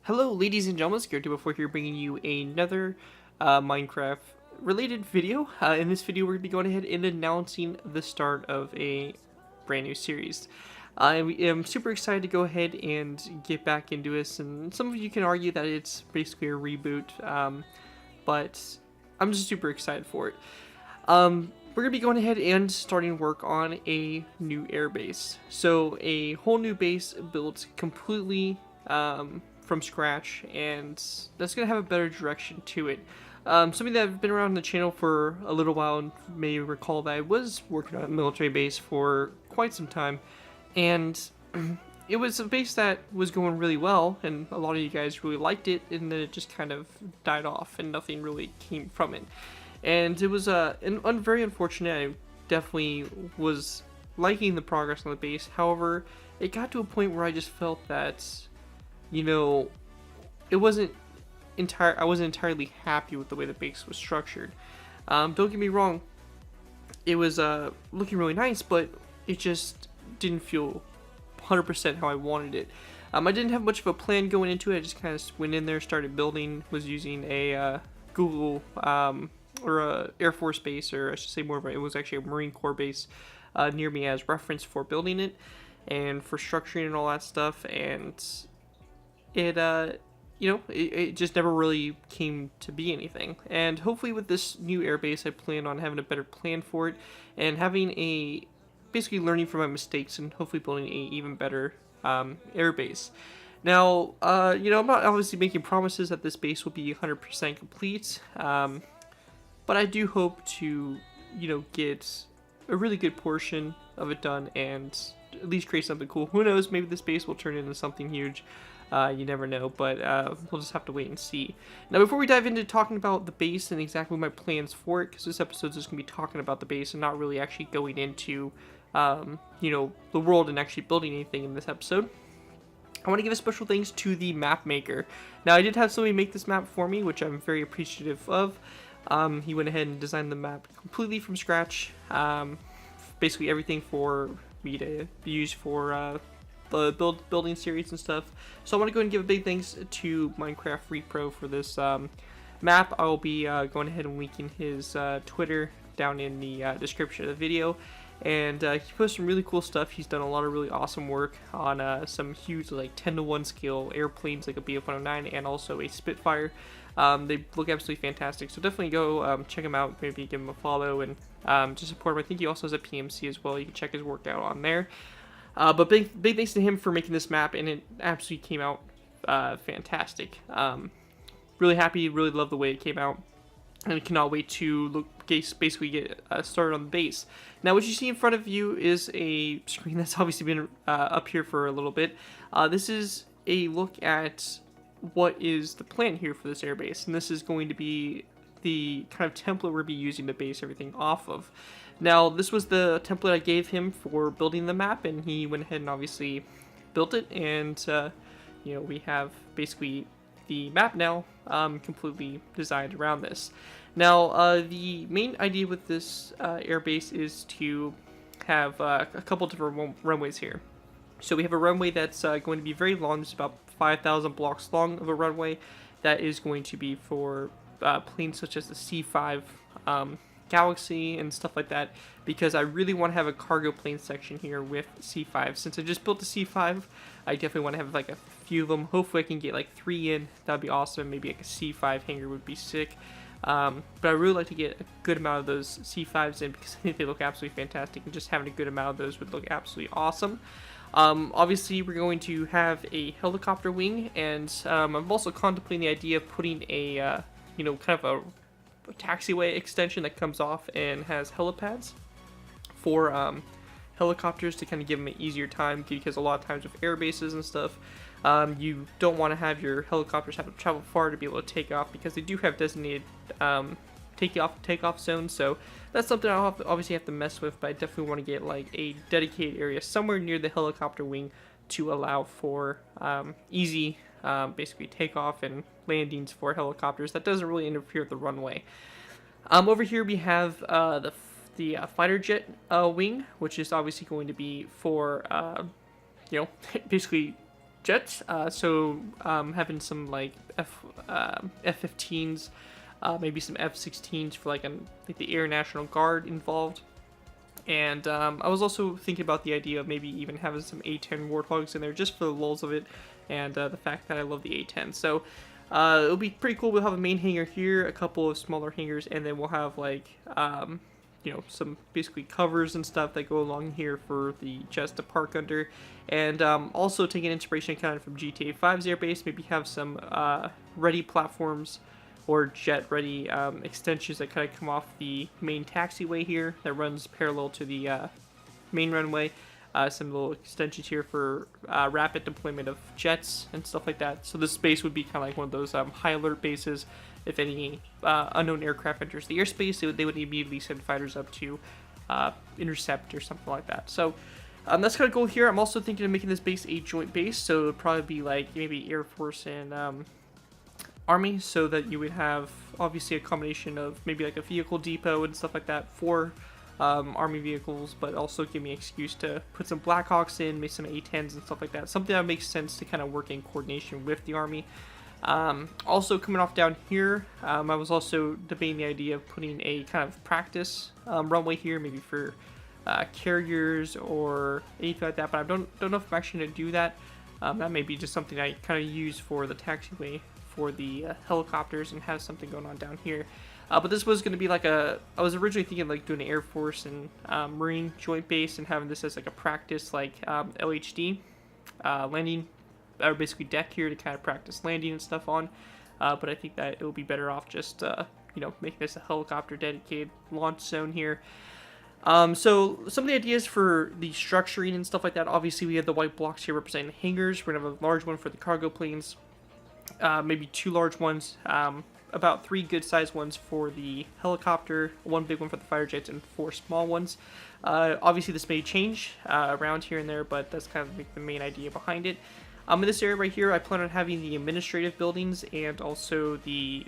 Hello, ladies and gentlemen, Scared2Before here, bringing you another Minecraft-related video. In this video, we're going to be going ahead and announcing the start of a brand new series. I am super excited to go ahead and get back into this, and some of you can argue that it's basically a reboot, but I'm just super excited for it. We're going to be going ahead and starting work on a new airbase. So a whole new base built completely from scratch, and that's going to have a better direction to it. Something that I've been around the channel for a little while and may recall that I was working on a military base for quite some time, and it was a base that was going really well, and a lot of you guys really liked it, and then it just kind of died off, and nothing really came from it. And it was very unfortunate. I definitely was liking the progress on the base. However, it got to a point where I just felt that, you know, I wasn't entirely happy with the way the base was structured. Don't get me wrong, it was looking really nice, but it just didn't feel 100% how I wanted it. I didn't have much of a plan going into it. I just kind of went in there, started building, was using a Google or a Air Force base, or I should say more of it was actually a Marine Corps base near me as reference for building it and for structuring and all that stuff, and it just never really came to be anything. And hopefully with this new airbase, I plan on having a better plan for it and having basically learning from my mistakes and hopefully building a even better airbase. Now, I'm not obviously making promises that this base will be 100% complete, but I do hope to, get a really good portion of it done and at least create something cool. Who knows, maybe this base will turn into something huge. You never know, but we'll just have to wait and see. Now, before we dive into talking about the base and exactly my plans for it, because this episode is just going to be talking about the base and not really actually going into, the world and actually building anything in this episode, I want to give a special thanks to the map maker. Now, I did have somebody make this map for me, which I'm very appreciative of. He went ahead and designed the map completely from scratch. Basically everything for me to use for the building series and stuff. So I want to go ahead and give a big thanks to MinecraftRepro for this map. I will be going ahead and linking his Twitter down in the description of the video. And he posts some really cool stuff. He's done a lot of really awesome work on some huge, like 10-to-1 scale airplanes, like a Bf-109 and also a Spitfire. They look absolutely fantastic, so definitely go check him out, maybe give him a follow, and just support him. I think he also has a PMC as well. You can check his work out on there. But big thanks to him for making this map, and it absolutely came out fantastic. Really happy, really love the way it came out, and I cannot wait to basically get started on the base. Now, what you see in front of you is a screen that's obviously been up here for a little bit. This is a look at what is the plan here for this airbase, and this is going to be the kind of template we'll be using to base everything off of. Now, this was the template I gave him for building the map, and he went ahead and obviously built it, and we have basically the map now completely designed around this. Now, the main idea with this airbase is to have a couple different runways here. So we have a runway that's going to be very long. It's about 5,000 blocks long of a runway that is going to be for planes such as the C5 Galaxy and stuff like that, because I really want to have a cargo plane section here with C5. Since I just built the C5, I definitely want to have like a few of them. Hopefully I can get like 3 in. That'd be awesome. Maybe like a C5 hangar would be sick. But I really like to get a good amount of those C5s in because I think they look absolutely fantastic, and just having a good amount of those would look absolutely awesome. Obviously we're going to have a helicopter wing, and I'm also contemplating the idea of putting a kind of a taxiway extension that comes off and has helipads for helicopters to kind of give them an easier time, because a lot of times with air bases and stuff, you don't want to have your helicopters have to travel far to be able to take off, because they do have designated takeoff zones. So that's something I'll obviously have to mess with, but I definitely want to get like a dedicated area somewhere near the helicopter wing to allow for easy basically takeoff and landings for helicopters that doesn't really interfere with the runway. Over here we have the fighter jet wing, which is obviously going to be for basically jets. So having some like F-15s, maybe some F-16s for like the Air National Guard involved. And I was also thinking about the idea of maybe even having some A-10 Warthogs in there just for the lulz of it, and the fact that I love the A-10. So it'll be pretty cool. We'll have a main hangar here, a couple of smaller hangars, and then we'll have like some basically covers and stuff that go along here for the jets to park under. And also taking inspiration kind of from GTA 5's Airbase, maybe have some ready platforms or jet-ready extensions that kind of come off the main taxiway here that runs parallel to the main runway. Some little extensions here for rapid deployment of jets and stuff like that. So this base would be kind of like one of those high alert bases. If any unknown aircraft enters the airspace, they would immediately send fighters up to intercept or something like that. So that's kind of cool here. I'm also thinking of making this base a joint base, so it would probably be like maybe Air Force and Army, so that you would have obviously a combination of maybe like a vehicle depot and stuff like that for Army vehicles, but also give me an excuse to put some Blackhawks in, maybe some A-10s and stuff like that. Something that makes sense to kind of work in coordination with the Army. Also coming off down here, I was also debating the idea of putting a kind of practice runway here, maybe for carriers or anything like that, but I don't know if I'm actually going to do that. That may be just something I kind of use for the taxiway for the helicopters and have something going on down here. But this was going to be like I was originally thinking like doing an Air Force and Marine joint base and having this as like a practice like LHD landing, or basically deck here to kind of practice landing and stuff on. But I think that it will be better off just making this a helicopter dedicated launch zone here. So some of the ideas for the structuring and stuff like that, obviously we have the white blocks here representing the hangars. We're going to have a large one for the cargo planes, maybe 2 large ones, about 3 good sized ones for the helicopter, 1 big one for the fighter jets, and 4 small ones. Obviously this may change around here and there, but that's kind of like the main idea behind it. In this area right here, I plan on having the administrative buildings and also the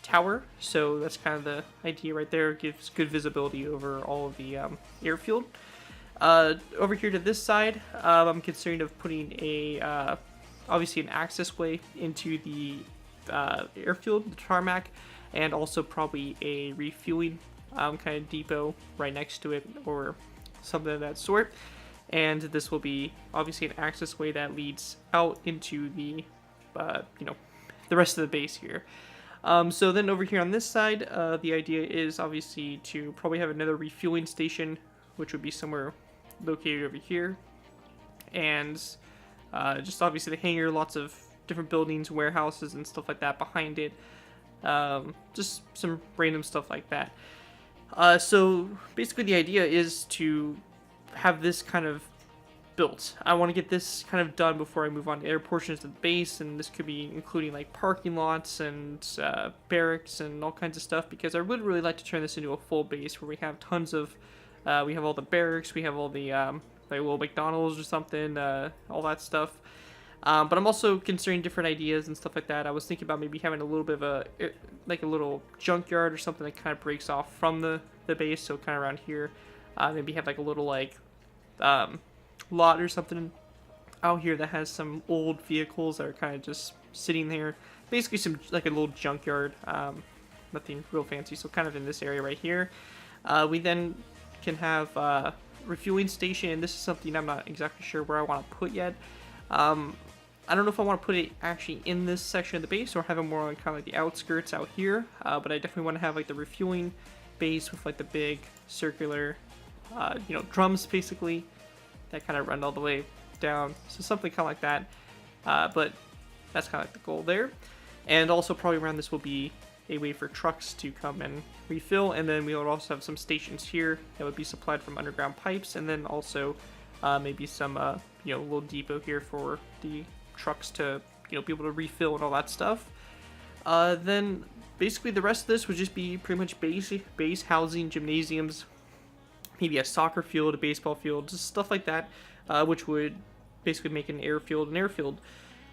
tower, so that's kind of the idea right there. It gives good visibility over all of the airfield. Over here to this side, I'm considering of putting a obviously an access way into the airfield, the tarmac, and also probably a refueling kind of depot right next to it or something of that sort. And this will be obviously an access way that leads out into the the rest of the base here. So then over here on this side, the idea is obviously to probably have another refueling station, which would be somewhere located over here. And just obviously the hangar, lots of different buildings, warehouses, and stuff like that behind it. Just some random stuff like that. So basically the idea is to have this kind of built. I want to get this kind of done before I move on to other portions of the base, and this could be including like parking lots and barracks and all kinds of stuff, because I would really like to turn this into a full base where we have tons of we have all the barracks, we have all the like little McDonald's or something, all that stuff. But I'm also considering different ideas and stuff like that. I was thinking about maybe having a little bit of a little junkyard or something that kind of breaks off from the base, so kind of around here. Maybe have like a little like lot or something out here that has some old vehicles that are kind of just sitting there. Basically some like a little junkyard, nothing real fancy. So kind of in this area right here. We then can have refueling station, and this is something I'm not exactly sure where I want to put yet. I don't know if I want to put it actually in this section of the base or have it more on kind of like the outskirts out here, but I definitely want to have like the refueling base with like the big circular drums basically that kind of run all the way down, so something kind of like that. But that's kind of like the goal there. And also probably around this will be a way for trucks to come and refill, and then we would also have some stations here that would be supplied from underground pipes, and then also maybe some little depot here for the trucks to be able to refill and all that stuff. Then basically the rest of this would just be pretty much base housing, gymnasiums, maybe a soccer field, a baseball field, just stuff like that, which would basically make an airfield.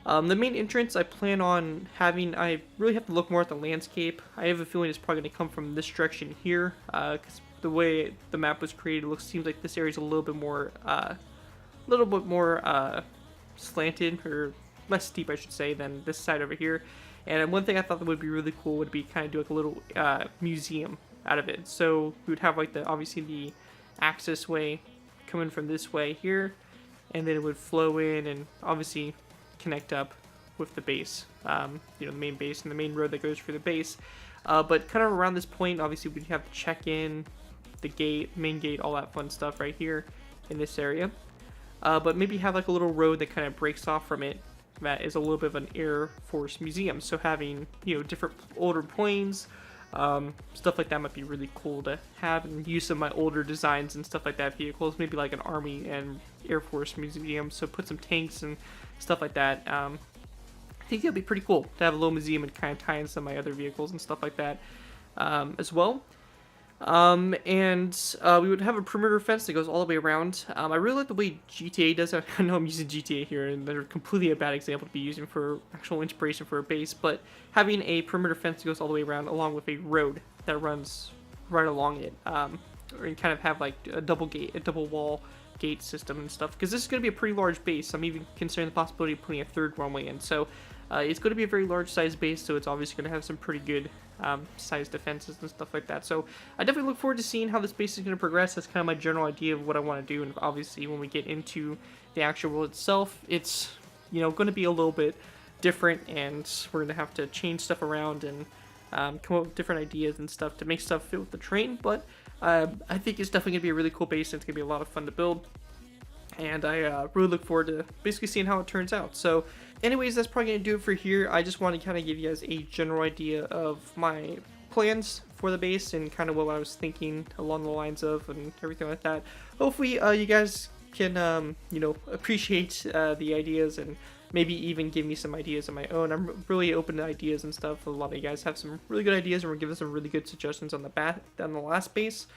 The main entrance I plan on having, I really have to look more at the landscape. I have a feeling it's probably going to come from this direction here, because the way the map was created, seems like this area is a little bit more slanted, or less steep I should say, than this side over here. And one thing I thought that would be really cool would be kind of do like a little museum out of it. So we would have like obviously the access way coming from this way here, and then it would flow in and obviously connect up with the base, the main base and the main road that goes through the base. But kind of around this point, obviously we'd have the check-in, the gate, main gate, all that fun stuff right here in this area. But maybe have like a little road that kind of breaks off from it that is a little bit of an Air Force museum. So having, different older planes, stuff like that might be really cool to have, and use some of my older designs and stuff like that vehicles, maybe like an Army and Air Force museum. So put some tanks and stuff like that. I think that'd be pretty cool to have a little museum and kind of tie in some of my other vehicles and stuff like that as well. We would have a perimeter fence that goes all the way around. I really like the way GTA does it. I know I'm using GTA here, and they're completely a bad example to be using for actual inspiration for a base, but having a perimeter fence that goes all the way around, along with a road that runs right along it, or kind of have like a double wall gate system and stuff, because this is going to be a pretty large base. I'm even considering the possibility of putting a third runway in, so it's going to be a very large size base, so it's obviously going to have some pretty good size defenses and stuff like that. So I definitely look forward to seeing how this base is going to progress. That's kind of my general idea of what I want to do, and obviously when we get into the actual world itself, it's going to be a little bit different, and we're going to have to change stuff around and come up with different ideas and stuff to make stuff fit with the terrain. But I think it's definitely going to be a really cool base, and it's going to be a lot of fun to build. And I really look forward to basically seeing how it turns out. So anyways, that's probably going to do it for here. I just want to kind of give you guys a general idea of my plans for the base and kind of what I was thinking along the lines of and everything like that. Hopefully you guys can, appreciate the ideas and maybe even give me some ideas of my own. I'm really open to ideas and stuff. A lot of you guys have some really good ideas, and we're giving some really good suggestions on the last base.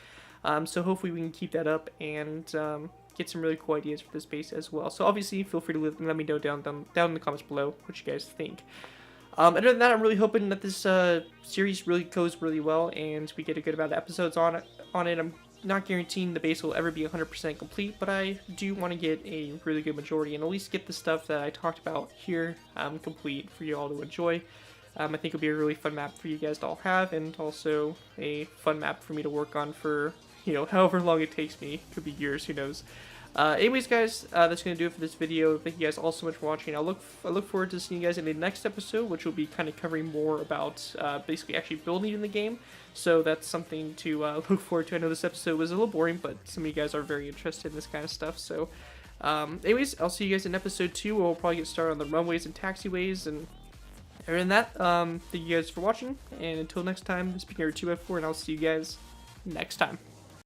So hopefully we can keep that up and get some really cool ideas for this base as well. So obviously feel free to let me know down in the comments below what you guys think. Other than that, I'm really hoping that this series really goes really well and we get a good amount of episodes on it. I'm not guaranteeing the base will ever be 100% complete, but I do want to get a really good majority and at least get the stuff that I talked about here complete for you all to enjoy. I think it'll be a really fun map for you guys to all have, and also a fun map for me to work on for however long it takes me. Could be years, who knows. Anyways, guys, that's going to do it for this video. Thank you guys all so much for watching. I look forward to seeing you guys in the next episode, which will be kind of covering more about basically actually building in the game. So that's something to look forward to. I know this episode was a little boring, but some of you guys are very interested in this kind of stuff. So anyways, I'll see you guys in episode 2, where we'll probably get started on the runways and taxiways. And other than that, thank you guys for watching. And until next time, this has been your 2x4, and I'll see you guys next time.